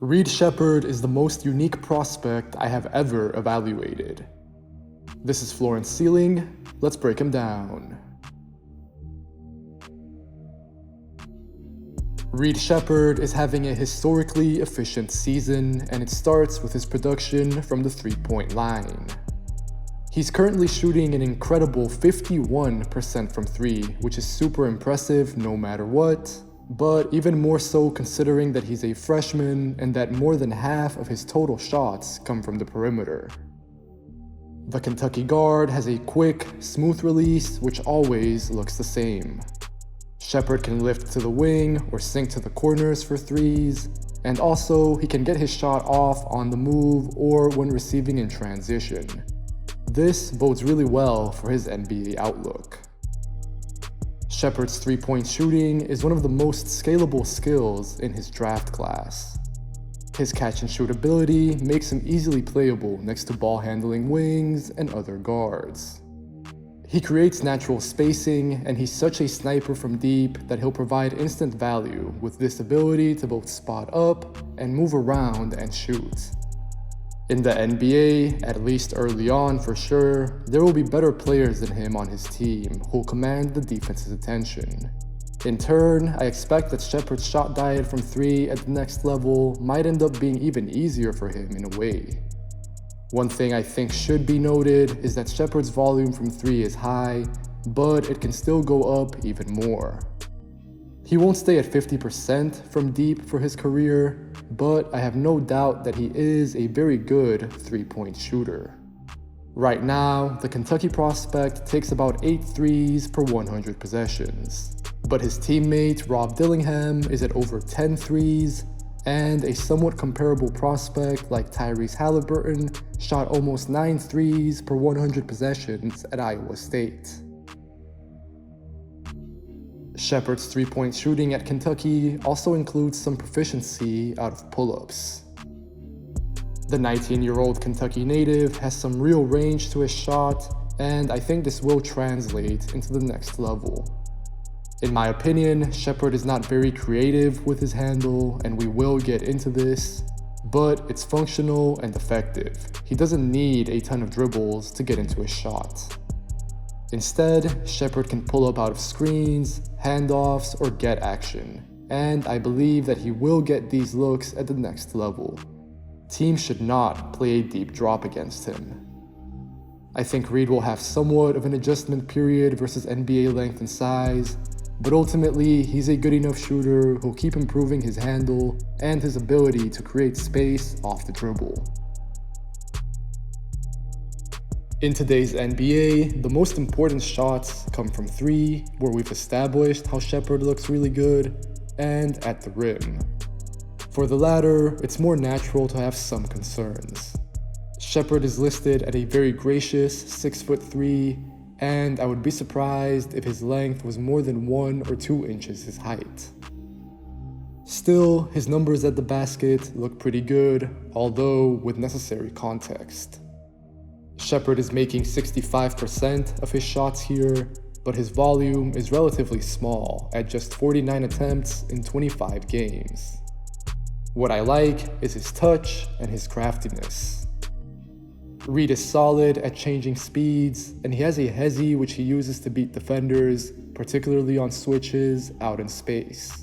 Reed Sheppard is the most unique prospect I have ever evaluated. This is floor and ceiling. Let's break him down. Reed Sheppard is having a historically efficient season, and it starts with his production from the three-point line. He's currently shooting an incredible 51% from three, which is super impressive no matter what, but even more so considering that he's a freshman and that more than half of his total shots come from the perimeter. The Kentucky guard has a quick, smooth release which always looks the same. Sheppard can lift to the wing or sink to the corners for threes, and also he can get his shot off on the move or when receiving in transition. This bodes really well for his NBA outlook. Sheppard's three-point shooting is one of the most scalable skills in his draft class. His catch-and-shoot ability makes him easily playable next to ball-handling wings and other guards. He creates natural spacing, and he's such a sniper from deep that he'll provide instant value with this ability to both spot up and move around and shoot. In the NBA, at least early on for sure, there will be better players than him on his team who'll command the defense's attention. In turn, I expect that Sheppard's shot diet from three at the next level might end up being even easier for him in a way. One thing I think should be noted is that Sheppard's volume from three is high, but it can still go up even more. He won't stay at 50% from deep for his career, but I have no doubt that he is a very good three-point shooter. Right now, the Kentucky prospect takes about 8 threes per 100 possessions, but his teammate Rob Dillingham is at over 10 threes, and a somewhat comparable prospect like Tyrese Halliburton shot almost 9 threes per 100 possessions at Iowa State. Sheppard's three-point shooting at Kentucky also includes some proficiency out of pull-ups. The 19-year-old Kentucky native has some real range to his shot, and I think this will translate into the next level. In my opinion, Sheppard is not very creative with his handle, and we will get into this, but it's functional and effective. He doesn't need a ton of dribbles to get into his shot. Instead, Sheppard can pull up out of screens, handoffs, or get action, and I believe that he will get these looks at the next level. Teams should not play a deep drop against him. I think Reed will have somewhat of an adjustment period versus NBA length and size, but ultimately he's a good enough shooter who'll keep improving his handle and his ability to create space off the dribble. In today's NBA, the most important shots come from three, where we've established how Sheppard looks really good, and at the rim. For the latter, it's more natural to have some concerns. Sheppard is listed at a very gracious 6'3", and I would be surprised if his length was more than 1 or 2 inches his height. Still, his numbers at the basket look pretty good, although with necessary context. Sheppard is making 65% of his shots here, but his volume is relatively small at just 49 attempts in 25 games. What I like is his touch and his craftiness. Reed is solid at changing speeds, and he has a hezi which he uses to beat defenders, particularly on switches out in space.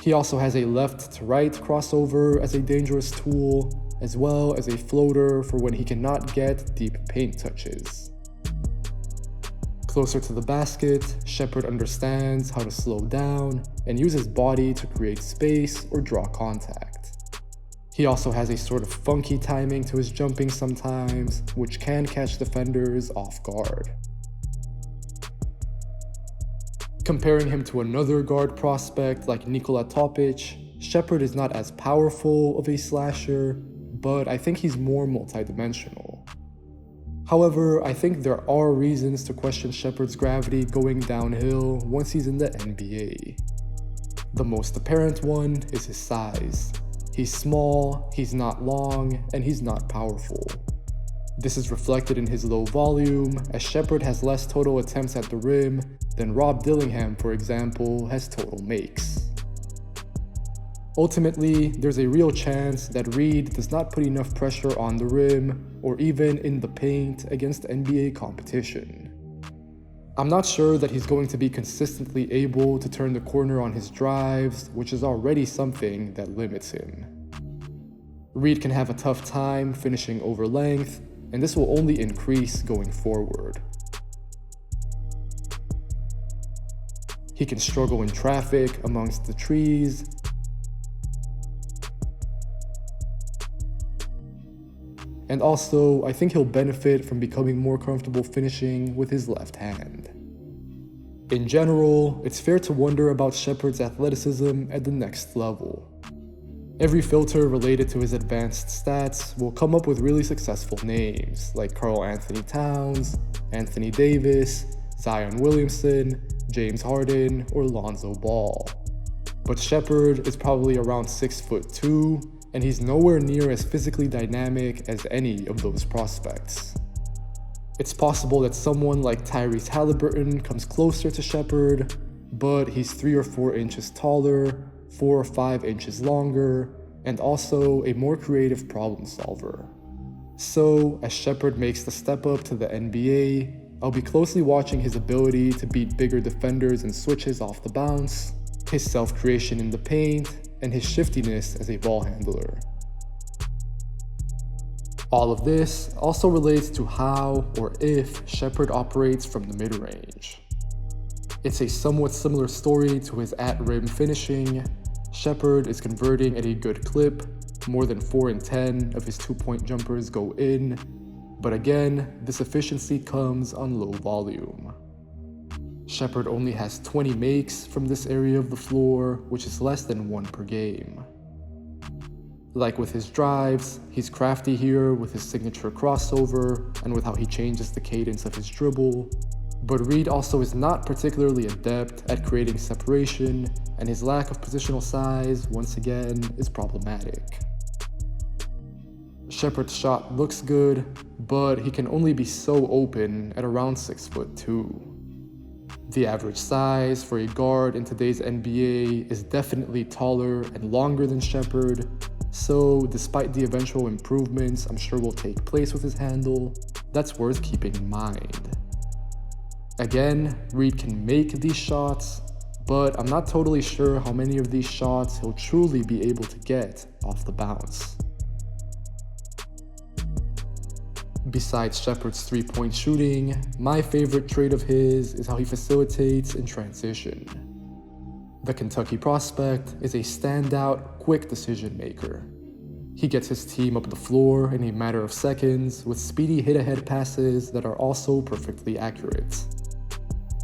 He also has a left to right crossover as a dangerous tool, as well as a floater for when he cannot get deep paint touches. Closer to the basket, Sheppard understands how to slow down and use his body to create space or draw contact. He also has a sort of funky timing to his jumping sometimes, which can catch defenders off guard. Comparing him to another guard prospect like Nikola Topic, Sheppard is not as powerful of a slasher, but I think he's more multidimensional. However, I think there are reasons to question Sheppard's gravity going downhill once he's in the NBA. The most apparent one is his size. He's small, he's not long, and he's not powerful. This is reflected in his low volume, as Sheppard has less total attempts at the rim than Rob Dillingham, for example, has total makes. Ultimately, there's a real chance that Reed does not put enough pressure on the rim or even in the paint against NBA competition. I'm not sure that he's going to be consistently able to turn the corner on his drives, which is already something that limits him. Reed can have a tough time finishing over length, and this will only increase going forward. He can struggle in traffic amongst the trees, and also, I think he'll benefit from becoming more comfortable finishing with his left hand. In general, it's fair to wonder about Sheppard's athleticism at the next level. Every filter related to his advanced stats will come up with really successful names like Karl Anthony Towns, Anthony Davis, Zion Williamson, James Harden, or Lonzo Ball. But Sheppard is probably around 6'2", and he's nowhere near as physically dynamic as any of those prospects. It's possible that someone like Tyrese Halliburton comes closer to Sheppard, but he's 3 or 4 inches taller, 4 or 5 inches longer, and also a more creative problem solver. So, as Sheppard makes the step up to the NBA, I'll be closely watching his ability to beat bigger defenders and switches off the bounce, his self-creation in the paint, and his shiftiness as a ball handler. All of this also relates to how or if Sheppard operates from the mid-range. It's a somewhat similar story to his at-rim finishing. Sheppard is converting at a good clip, more than 4 in 10 of his 2-point jumpers go in, but again, this efficiency comes on low volume. Sheppard only has 20 makes from this area of the floor, which is less than 1 per game. Like with his drives, he's crafty here with his signature crossover and with how he changes the cadence of his dribble, but Reed also is not particularly adept at creating separation, and his lack of positional size, once again, is problematic. Sheppard's shot looks good, but he can only be so open at around 6'2". The average size for a guard in today's NBA is definitely taller and longer than Sheppard, so despite the eventual improvements I'm sure will take place with his handle, that's worth keeping in mind. Again, Reed can make these shots, but I'm not totally sure how many of these shots he'll truly be able to get off the bounce. Besides Sheppard's 3-point shooting, my favorite trait of his is how he facilitates in transition. The Kentucky prospect is a standout, quick decision maker. He gets his team up the floor in a matter of seconds with speedy hit-ahead passes that are also perfectly accurate.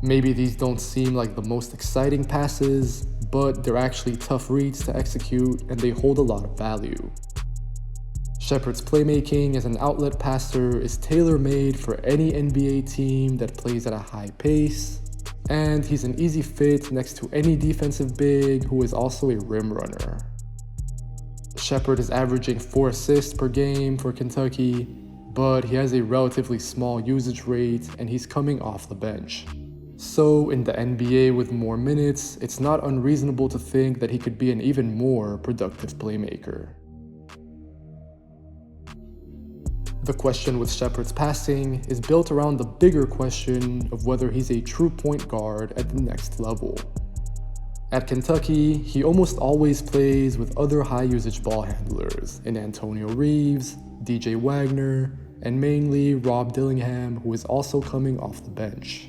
Maybe these don't seem like the most exciting passes, but they're actually tough reads to execute and they hold a lot of value. Sheppard's playmaking as an outlet passer is tailor-made for any NBA team that plays at a high pace, and he's an easy fit next to any defensive big who is also a rim runner. Sheppard is averaging 4 assists per game for Kentucky, but he has a relatively small usage rate and he's coming off the bench. So in the NBA with more minutes, it's not unreasonable to think that he could be an even more productive playmaker. The question with Sheppard's passing is built around the bigger question of whether he's a true point guard at the next level. At Kentucky, he almost always plays with other high-usage ball handlers in Antonio Reeves, DJ Wagner, and mainly Rob Dillingham, who is also coming off the bench.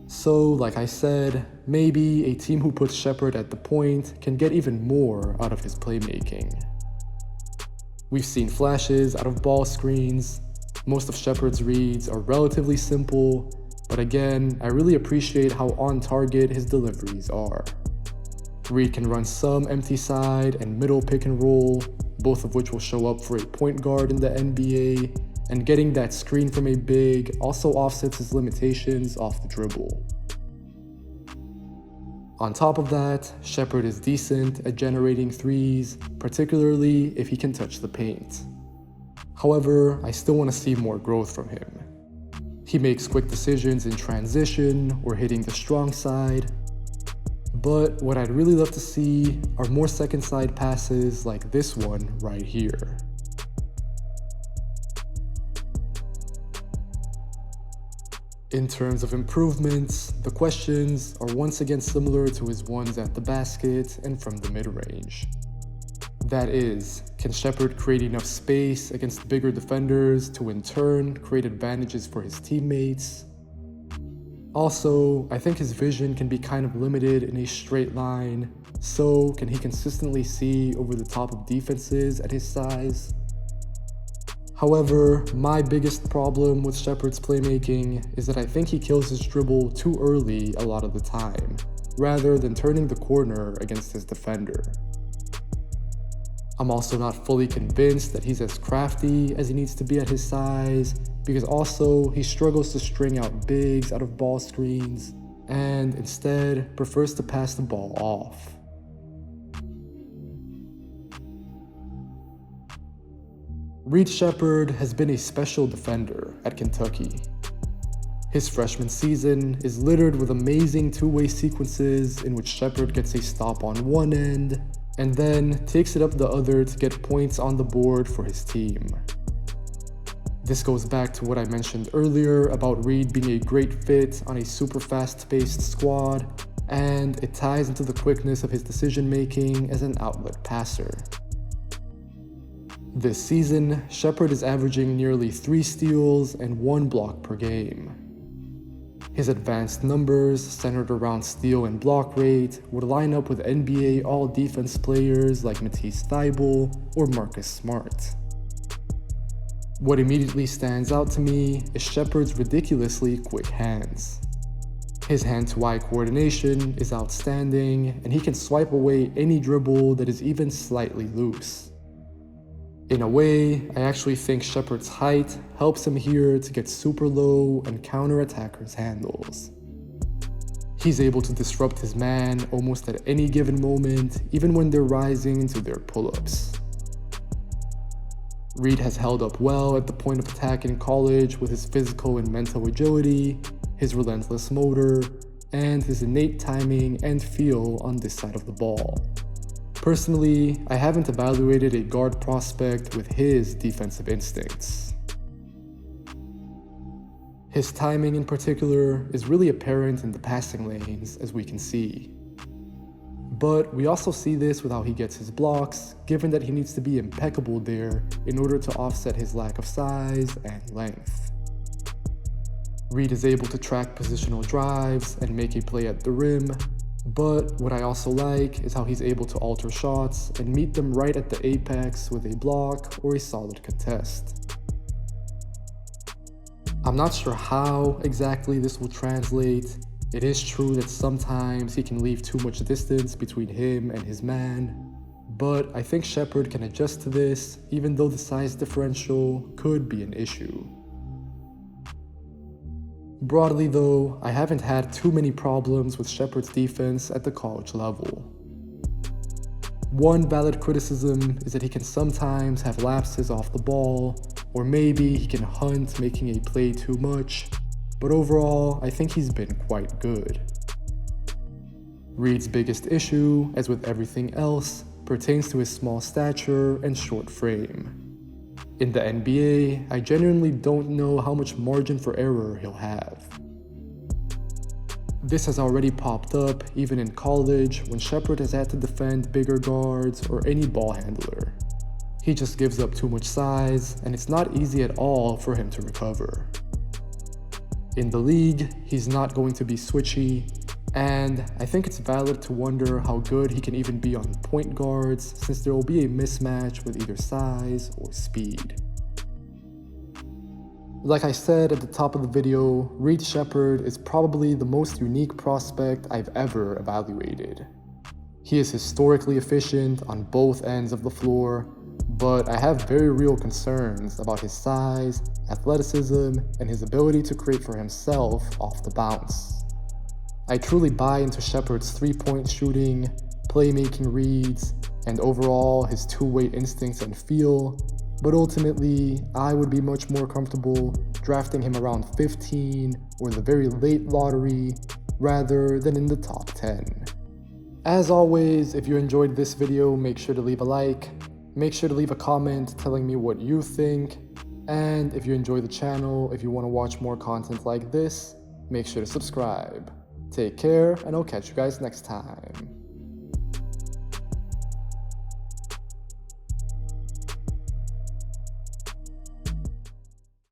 So, like I said, maybe a team who puts Sheppard at the point can get even more out of his playmaking. We've seen flashes out of ball screens. Most of Sheppard's reads are relatively simple, but again, I really appreciate how on target his deliveries are. Reed can run some empty side and middle pick and roll, both of which will show up for a point guard in the NBA, and getting that screen from a big also offsets his limitations off the dribble. On top of that, Sheppard is decent at generating threes, particularly if he can touch the paint. However, I still want to see more growth from him. He makes quick decisions in transition or hitting the strong side, But what I'd really love to see are more second side passes like this one right here. In terms of improvements, the questions are once again similar to his ones at the basket and from the mid-range. That is, can Sheppard create enough space against bigger defenders to in turn create advantages for his teammates? Also, I think his vision can be kind of limited in a straight line, so can he consistently see over the top of defenses at his size? However, my biggest problem with Sheppard's playmaking is that I think he kills his dribble too early a lot of the time, rather than turning the corner against his defender. I'm also not fully convinced that he's as crafty as he needs to be at his size, because also he struggles to string out bigs out of ball screens, and instead prefers to pass the ball off. Reed Sheppard has been a special defender at Kentucky. His freshman season is littered with amazing two-way sequences in which Sheppard gets a stop on one end and then takes it up the other to get points on the board for his team. This goes back to what I mentioned earlier about Reed being a great fit on a super fast-paced squad, and it ties into the quickness of his decision-making as an outlet passer. This season, Sheppard is averaging nearly 3 steals and 1 block per game. His advanced numbers, centered around steal and block rate, would line up with NBA all-defense players like Matisse Thybulle or Marcus Smart. What immediately stands out to me is Sheppard's ridiculously quick hands. His hand-to-eye coordination is outstanding, and he can swipe away any dribble that is even slightly loose. In a way, I actually think Sheppard's height helps him here to get super low and counter attackers' handles. He's able to disrupt his man almost at any given moment, even when they're rising into their pull-ups. Reed has held up well at the point of attack in college with his physical and mental agility, his relentless motor, and his innate timing and feel on this side of the ball. Personally, I haven't evaluated a guard prospect with his defensive instincts. His timing in particular is really apparent in the passing lanes, as we can see. But we also see this with how he gets his blocks, given that he needs to be impeccable there in order to offset his lack of size and length. Reed is able to track positional drives and make a play at the rim, but what I also like is how he's able to alter shots and meet them right at the apex with a block or a solid contest. I'm not sure how exactly this will translate. It is true that sometimes he can leave too much distance between him and his man, but I think Sheppard can adjust to this even though the size differential could be an issue. Broadly though, I haven't had too many problems with Sheppard's defense at the college level. One valid criticism is that he can sometimes have lapses off the ball, or maybe he can hunt making a play too much, but overall, I think he's been quite good. Reed's biggest issue, as with everything else, pertains to his small stature and short frame. In the NBA, I genuinely don't know how much margin for error he'll have. This has already popped up even in college when Sheppard has had to defend bigger guards or any ball handler. He just gives up too much size, and it's not easy at all for him to recover. In the league, he's not going to be switchy, and I think it's valid to wonder how good he can even be on point guards, since there will be a mismatch with either size or speed. Like I said at the top of the video, Reed Sheppard is probably the most unique prospect I've ever evaluated. He is historically efficient on both ends of the floor, but I have very real concerns about his size, athleticism, and his ability to create for himself off the bounce. I truly buy into Sheppard's three-point shooting, playmaking reads, and overall his two-way instincts and feel, but ultimately I would be much more comfortable drafting him around 15 or the very late lottery rather than in the top 10. As always, if you enjoyed this video, make sure to leave a like, make sure to leave a comment telling me what you think, and if you enjoy the channel, if you want to watch more content like this, make sure to subscribe. Take care, and I'll catch you guys next time.